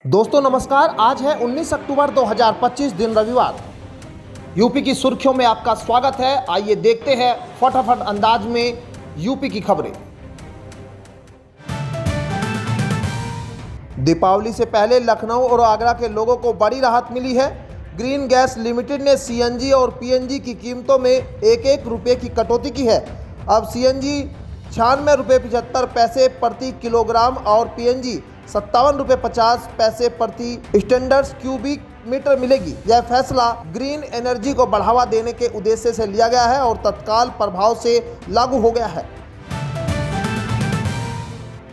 दोस्तों नमस्कार। आज है 19 अक्टूबर 2025 दिन रविवार। यूपी की सुर्खियों में आपका स्वागत है। आइए देखते हैं फटाफट अंदाज में यूपी की खबरें। दीपावली से पहले लखनऊ और आगरा के लोगों को बड़ी राहत मिली है। ग्रीन गैस लिमिटेड ने सीएनजी और पीएनजी की कीमतों में एक रुपये की कटौती की है। अब सीएनजी 96 रुपये 75 पैसे प्रति किलोग्राम और पीएनजी 57 रुपये 50 पैसे प्रति स्टैंडर्ड क्यूबिक मीटर मिलेगी। यह फैसला ग्रीन एनर्जी को बढ़ावा देने के उद्देश्य से लिया गया है और तत्काल प्रभाव से लागू हो गया है।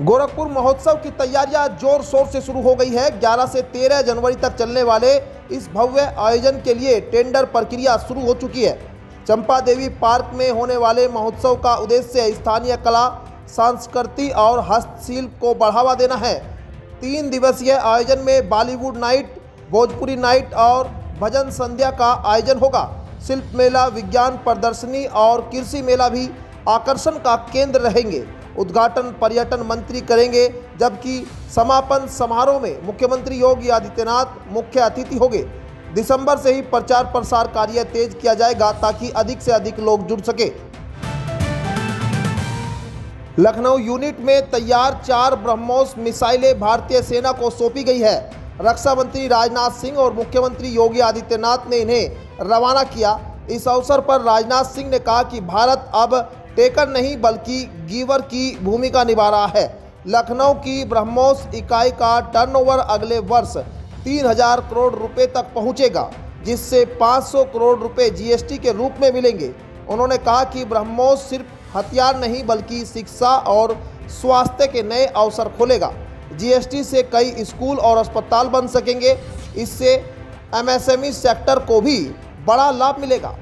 गोरखपुर महोत्सव की तैयारियां जोर शोर से शुरू हो गई है। 11 से 13 जनवरी तक चलने वाले इस भव्य आयोजन के लिए टेंडर प्रक्रिया शुरू हो चुकी है। चंपा देवी पार्क में होने वाले महोत्सव का उद्देश्य स्थानीय कला, संस्कृति और हस्तशिल्प को बढ़ावा देना है। 3 दिवसीय आयोजन में बॉलीवुड नाइट, भोजपुरी नाइट और भजन संध्या का आयोजन होगा। शिल्प मेला, विज्ञान प्रदर्शनी और कृषि मेला भी आकर्षण का केंद्र रहेंगे। उद्घाटन पर्यटन मंत्री करेंगे, जबकि समापन समारोह में मुख्यमंत्री योगी आदित्यनाथ मुख्य अतिथि होंगे। दिसंबर से ही प्रचार प्रसार कार्य तेज किया जाएगा ताकि अधिक से अधिक लोग जुड़ सके। लखनऊ यूनिट में तैयार 4 ब्रह्मोस मिसाइलें भारतीय सेना को सौंपी गई है। रक्षा मंत्री राजनाथ सिंह और मुख्यमंत्री योगी आदित्यनाथ ने इन्हें रवाना किया। इस अवसर पर राजनाथ सिंह ने कहा कि भारत अब टेकर नहीं बल्कि गिवर की भूमिका निभा रहा है। लखनऊ की ब्रह्मोस इकाई का टर्नओवर अगले वर्ष 3000 करोड़ रुपए तक पहुंचेगा, जिससे 500 करोड़ रुपए जीएसटी के रूप में मिलेंगे। उन्होंने कहा कि ब्रह्मोस सिर्फ हथियार नहीं बल्कि शिक्षा और स्वास्थ्य के नए अवसर खोलेगा। जीएसटी से कई स्कूल और अस्पताल बन सकेंगे। इससे एमएसएमई सेक्टर को भी बड़ा लाभ मिलेगा।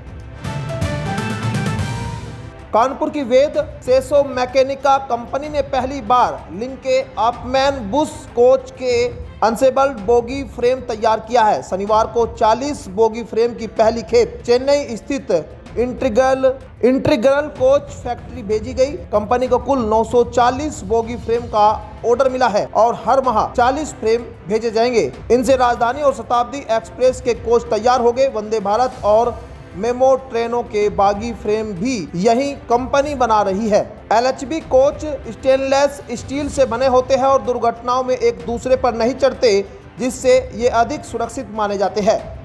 कानपुर की वेद सेसो मैकेनिका कंपनी ने पहली बार लिंके अपमैन बुश कोच के अनसेबल्ड बोगी फ्रेम तैयार किया है। शनिवार को 40 बोगी फ्रेम की पहली खेप चेन्नई स्थित इंटीग्रल कोच फैक्ट्री भेजी गई। कंपनी को कुल 940 बोगी फ्रेम का ऑर्डर मिला है और हर माह 40 फ्रेम भेजे जाएंगे। इनसे राजधानी और शताब्दी एक्सप्रेस के कोच तैयार हो गए। वंदे भारत और मेमो ट्रेनों के बागी फ्रेम भी यही कंपनी बना रही है। एलएचबी कोच स्टेनलेस स्टील से बने होते हैं और दुर्घटनाओं में एक दूसरे पर नहीं चढ़ते, जिससे ये अधिक सुरक्षित माने जाते हैं।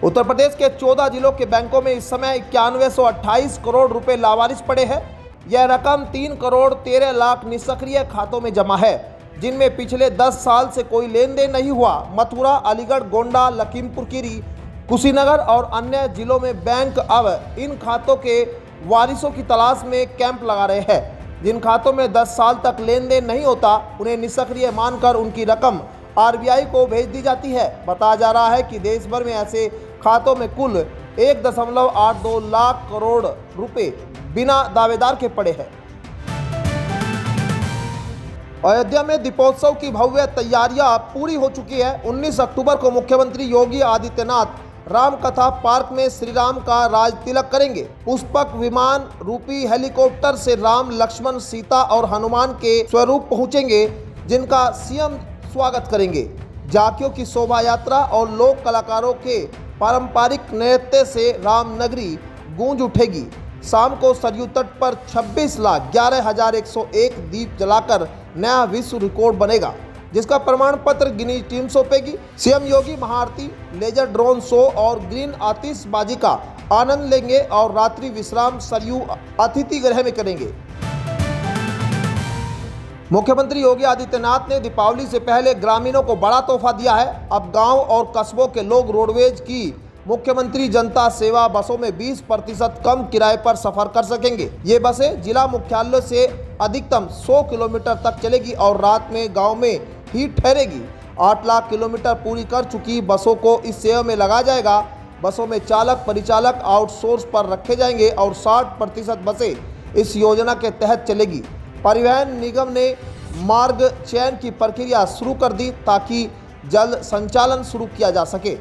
उत्तर प्रदेश के 14 जिलों के बैंकों में इस समय 9128 करोड़ रुपए लावारिस पड़े हैं। यह रकम 3 करोड़ 13 लाख निष्क्रिय खातों में जमा है, जिनमें पिछले 10 साल से कोई लेन देन नहीं हुआ। मथुरा, अलीगढ़, गोंडा, लखीमपुर खीरी, कुशीनगर और अन्य जिलों में बैंक अब इन खातों के वारिसों की तलाश में कैंप लगा रहे हैं। जिन खातों में 10 साल तक लेन देन नहीं होता, उन्हें निष्क्रिय मानकर उनकी रकम आरबीआई को भेज दी जाती है। बताया जा रहा है कि देश भर में ऐसे खातों में कुल 1.82 लाख करोड़ रुपए बिना दावेदार के पड़े हैं। अयोध्या में दीपोत्सव की भव्य तैयारियां पूरी हो चुकी है। 19 अक्टूबर को मुख्यमंत्री योगी आदित्यनाथ रामकथा पार्क में श्री राम का राज तिलक करेंगे। पुष्पक विमान रूपी हेलीकॉप्टर से राम, लक्ष्मण, सीता और हनुमान के स्वरूप पहुंचेंगे, जिनका सीएम स्वागत करेंगे। झांकियों की शोभा यात्रा और लोक कलाकारों के पारंपरिक नृत्य से रामनगरी गूंज उठेगी। शाम को सरयू तट पर 26,11,101 दीप जलाकर नया विश्व रिकॉर्ड बनेगा, जिसका प्रमाण पत्र गिनीज टीम सौंपेगी। सीएम योगी महाआरती, लेजर ड्रोन शो और ग्रीन आतिशबाजी का आनंद लेंगे और रात्रि विश्राम सरयू अतिथि गृह में करेंगे। मुख्यमंत्री योगी आदित्यनाथ ने दीपावली से पहले ग्रामीणों को बड़ा तोहफा दिया है। अब गांव और कस्बों के लोग रोडवेज की मुख्यमंत्री जनता सेवा बसों में 20% कम किराए पर सफर कर सकेंगे। ये बसें जिला मुख्यालय से अधिकतम 100 किलोमीटर तक चलेगी और रात में गांव में ही ठहरेगी। 8 लाख किलोमीटर पूरी कर चुकी बसों को इस सेवा में लगाया जाएगा। बसों में चालक परिचालक आउटसोर्स पर रखे जाएंगे और 60% बसें इस योजना के तहत चलेगी। परिवहन निगम ने मार्ग चयन की प्रक्रिया शुरू कर दी ताकि जल्द संचालन शुरू किया जा सके।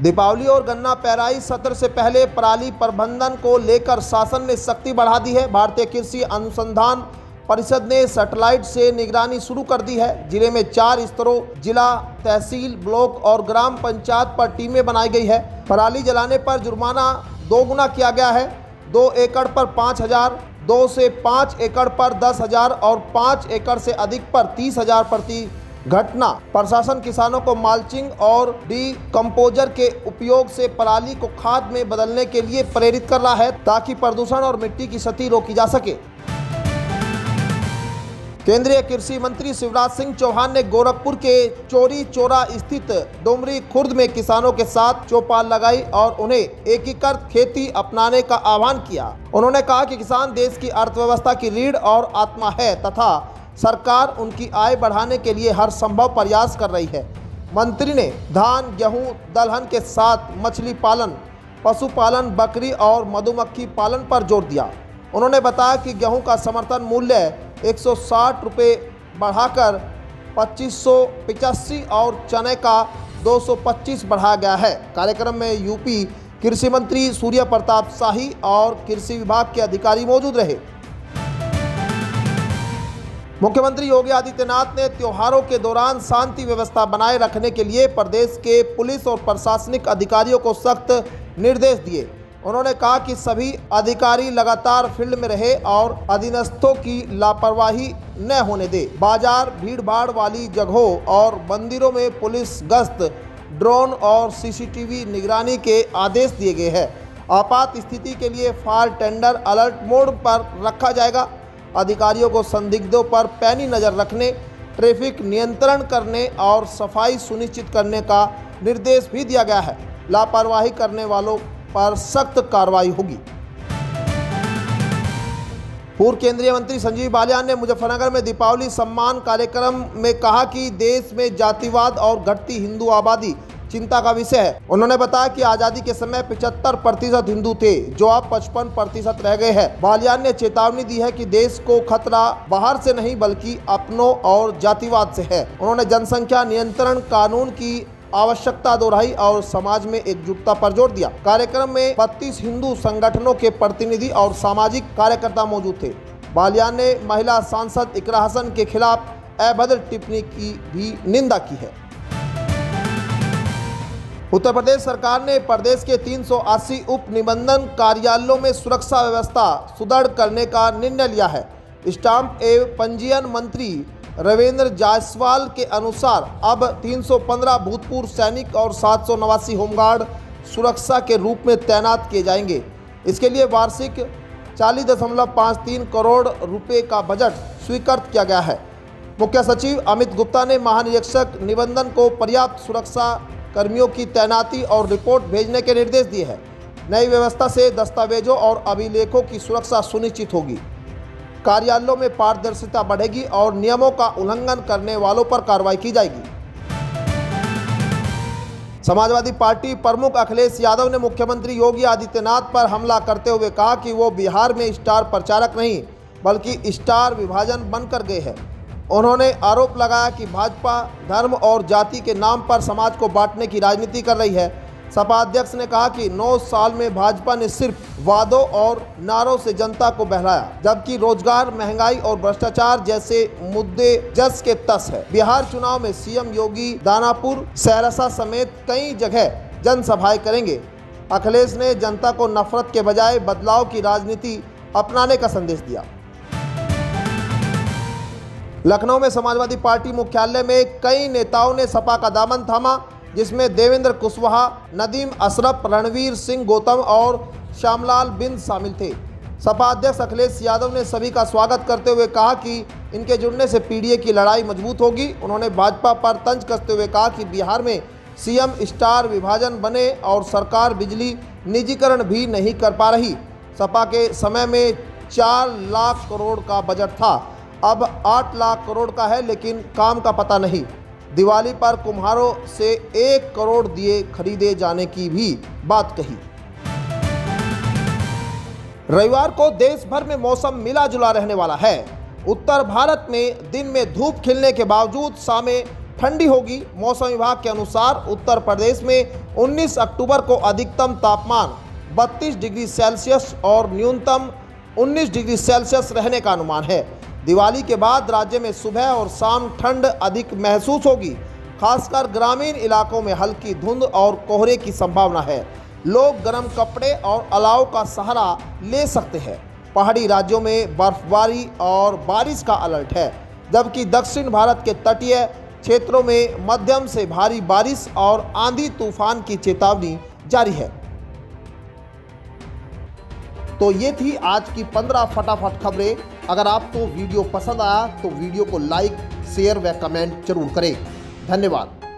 दीपावली और गन्ना पेराई सत्र से पहले पराली प्रबंधन को लेकर शासन ने सख्ती बढ़ा दी है। भारतीय कृषि अनुसंधान परिषद ने सैटेलाइट से निगरानी शुरू कर दी है। जिले में 4 स्तरों जिला, तहसील, ब्लॉक और ग्राम पंचायत पर टीमें बनाई गई है। पराली जलाने पर जुर्माना 2 गुना किया गया है। 2 एकड़ पर 5,000, 2 से 5 एकड़ पर 10,000 और 5 एकड़ से अधिक पर 30,000 प्रति घटना। प्रशासन किसानों को माल्चिंग और डीकम्पोजर के उपयोग से पराली को खाद में बदलने के लिए प्रेरित कर रहा है, ताकि प्रदूषण और मिट्टी की क्षति रोकी जा सके। केंद्रीय कृषि मंत्री शिवराज सिंह चौहान ने गोरखपुर के चोरी चौरा स्थित डुमरी खुर्द में किसानों के साथ चौपाल लगाई और उन्हें एकीकृत खेती अपनाने का आह्वान किया। उन्होंने कहा कि किसान देश की अर्थव्यवस्था की रीढ़ और आत्मा है तथा सरकार उनकी आय बढ़ाने के लिए हर संभव प्रयास कर रही है। मंत्री ने धान, गेहूं, दलहन के साथ मछली पालन, पशुपालन, बकरी और मधुमक्खी पालन पर जोर दिया। उन्होंने बताया कि गेहूं का समर्थन मूल्य 160 रुपये बढ़ाकर 2585 और चने का 225 बढ़ाया गया है। कार्यक्रम में यूपी कृषि मंत्री सूर्य प्रताप शाही और कृषि विभाग के अधिकारी मौजूद रहे। मुख्यमंत्री योगी आदित्यनाथ ने त्योहारों के दौरान शांति व्यवस्था बनाए रखने के लिए प्रदेश के पुलिस और प्रशासनिक अधिकारियों को सख्त निर्देश दिए। उन्होंने कहा कि सभी अधिकारी लगातार फील्ड में रहे और अधीनस्थों की लापरवाही न होने दे। बाजार, भीड़-भाड़ वाली जगहों और मंदिरों में पुलिस गश्त, ड्रोन और सीसीटीवी निगरानी के आदेश दिए गए हैं। आपात स्थिति के लिए फायर टेंडर अलर्ट मोड पर रखा जाएगा। अधिकारियों को संदिग्धों पर पैनी नज़र रखने, ट्रैफिक नियंत्रण करने और सफाई सुनिश्चित करने का निर्देश भी दिया गया है। लापरवाही करने वालों पर सख्त कार्रवाई होगी। पूर्व केंद्रीय मंत्री संजीव बालियान ने मुजफ्फरनगर में दीपावली सम्मान कार्यक्रम में कहा कि देश में जातिवाद और घटती हिंदू आबादी चिंता का विषय है। उन्होंने बताया कि आज़ादी के समय 75% हिंदू थे, जो अब 55% रह गए हैं। बालियान ने चेतावनी दी है कि देश को खतरा बाहर से नहीं बल्कि अपनों और जातिवाद से है। उन्होंने जनसंख्या नियंत्रण कानून की आवश्यकता दोहराई और समाज में एकजुटता पर जोर दिया। कार्यक्रम में 32 हिंदू संगठनों के प्रतिनिधि और सामाजिक कार्यकर्ता मौजूद थे। बालियान ने महिला सांसद इकरा हसन के खिलाफ अभद्र टिप्पणी की भी निंदा की है। उत्तर प्रदेश सरकार ने प्रदेश के 380 उप निबंधन कार्यालयों में सुरक्षा व्यवस्था सुदृढ़ करने का निर्णय लिया है। स्टाम्प एवं पंजीयन मंत्री रविंद्र जायसवाल के अनुसार अब 315 भूतपूर्व सैनिक और 789 होमगार्ड सुरक्षा के रूप में तैनात किए जाएंगे। इसके लिए वार्षिक 40.53 करोड़ रुपए का बजट स्वीकृत किया गया है। मुख्य सचिव अमित गुप्ता ने महानिरीक्षक निबंधन को पर्याप्त सुरक्षा कर्मियों की तैनाती और रिपोर्ट भेजने के निर्देश दिए हैं। नई व्यवस्था से दस्तावेजों और अभिलेखों की सुरक्षा सुनिश्चित होगी। कार्यालयों में पारदर्शिता बढ़ेगी और नियमों का उल्लंघन करने वालों पर कार्रवाई की जाएगी। समाजवादी पार्टी प्रमुख अखिलेश यादव ने मुख्यमंत्री योगी आदित्यनाथ पर हमला करते हुए कहा कि वो बिहार में स्टार प्रचारक नहीं बल्कि स्टार विभाजन बनकर गए हैं। उन्होंने आरोप लगाया कि भाजपा धर्म और जाति के नाम पर समाज को बांटने की राजनीति कर रही है। सपा अध्यक्ष ने कहा कि 9 साल में भाजपा ने सिर्फ वादों और नारों से जनता को बहलाया, जबकि रोजगार, महंगाई और भ्रष्टाचार जैसे मुद्दे जस के तस है। बिहार चुनाव में सीएम योगी दानापुर, सहरसा समेत कई जगह जनसभाएं करेंगे। अखिलेश ने जनता को नफरत के बजाय बदलाव की राजनीति अपनाने का संदेश दिया। लखनऊ में समाजवादी पार्टी मुख्यालय में कई नेताओं ने सपा का दामन थामा, जिसमें देवेंद्र कुशवाहा, नदीम अशरफ, रणवीर सिंह गौतम और श्यामलाल बिंद शामिल थे। सपा अध्यक्ष अखिलेश यादव ने सभी का स्वागत करते हुए कहा कि इनके जुड़ने से पीडीए की लड़ाई मजबूत होगी। उन्होंने भाजपा पर तंज कसते हुए कहा कि बिहार में सीएम स्टार विभाजन बने और सरकार बिजली निजीकरण भी नहीं कर पा रही। सपा के समय में 4 लाख करोड़ का बजट था, अब 8 लाख करोड़ का है, लेकिन काम का पता नहीं। दिवाली पर कुम्हारों से 1 करोड़ दिए खरीदे जाने की भी बात कही। रविवार को देश भर में मौसम मिला जुला रहने वाला है। उत्तर भारत में दिन में धूप खिलने के बावजूद शाम में ठंडी होगी। मौसम विभाग के अनुसार उत्तर प्रदेश में 19 अक्टूबर को अधिकतम तापमान 32 डिग्री सेल्सियस और न्यूनतम 19 डिग्री सेल्सियस रहने का अनुमान है। दिवाली के बाद राज्य में सुबह और शाम ठंड अधिक महसूस होगी। खासकर ग्रामीण इलाकों में हल्की धुंध और कोहरे की संभावना है। लोग गर्म कपड़े और अलाव का सहारा ले सकते हैं। पहाड़ी राज्यों में बर्फबारी और बारिश का अलर्ट है, जबकि दक्षिण भारत के तटीय क्षेत्रों में मध्यम से भारी बारिश और आंधी तूफान की चेतावनी जारी है। तो ये थी आज की 15 फटाफट खबरें। अगर आपको वीडियो पसंद आया तो वीडियो को लाइक, शेयर व कमेंट जरूर करें। धन्यवाद।